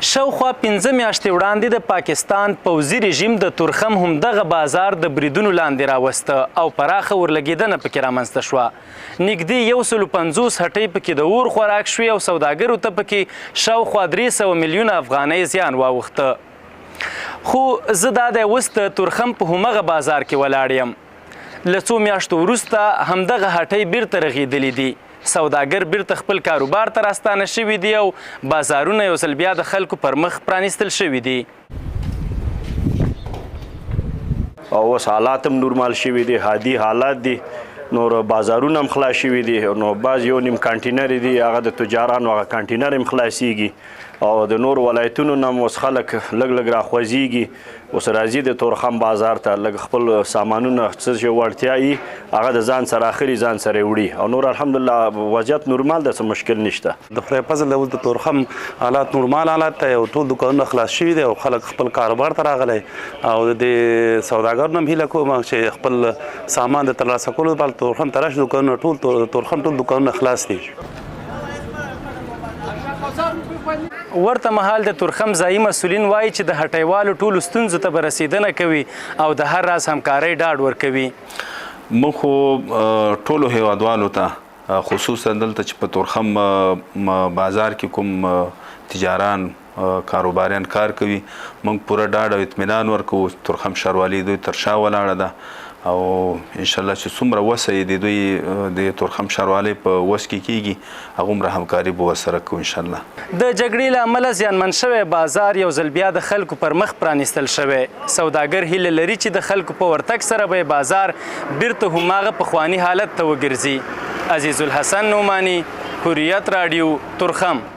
شاوخوا 15 میاشتې وړاندې د پاکستان پوځي رژیم د تورخم همدغه بازار د بریدونو لاندې راوسته او پراخه ورلګېدنه پکې رامنځته شوه. نږدې 150 هټۍ پکې د اور خوراک شوې او سوداګرو ته پکې شاوخوا 300 میلیونه افغانۍ زیان واوښته. خو زه دا دی اوس د تورخم په همغه بازار کې ولاړ یم. له څو میاشتو وروسته همدغه هټۍ بیرته رغېدلې دي. سوداګر بیرته خپل کاروبار ته راستانه شوي دي او بازارونه یو ځل بیا د خلکو پر مخ پرانیستل شوي دي. او اوس حالات هم نورمال شوي دي، عادي حالات دي. نور بازارونه هم خلاص شوي دي. نو بعض یو نیم کانټینر دي، هغه د تجارانو هغه کانټینر هم خلاصیږي او د نور ولایتونو نه هم اوس خلک لږ لږ راخوځېږي. اوس راځي د تورخم بازار ته لږ خپل سامانونه څه چې وړتیا وي هغه د ځان سره اخلي، ځان سره وړي او نور الحمدلله وضعیت نورمال ده، څه مشکل نشته. د خدای فضل اوس د تورخم حالات نورمال حالات دی او ټول دکانونه خلاص شوي دي او خلک خپل کاروبار ته راغلی او د سوداګرو نه هم هیله کوم چې خپل سامان د ترلاسه کولو لپاره تورخم ته راشي. دکانونه ټول تورخم ټول دکانونه خلاص دي. ورته مهال د تورخم ځایي مسؤلین وایي چې د هټیوالو ټولو ستونزو ته به رسېدنه کوي او د هر راز همکارۍ ډاډ ورکوي. موږ خو ټولو هیوادوالو ته خصوصا دلته چې په تورخم بازار کې کوم تجاران کاروباریان کار کوي موږ پوره ډاډ او اطمینان ورکوو. تورخم ښاروالي دوی تر شا ولاړه ده او انشاءالله چې څومره وسه یې د دوی د تورخم ښاروالۍ په وس کې کیږي هغومره همکاري به ورسره کوو انشاءالله. د جګړې له امله زیانمن شوی بازار یو ځل بیا د خلکو پر مخ پرانیستل شوی. سوداګر هیله لري چې د خلکو په ورتګ سره به بازار بیرته هماغه پخواني حالت ته وګرځي. عزیز الحسن نعماني، حریت راډیو، تورخم.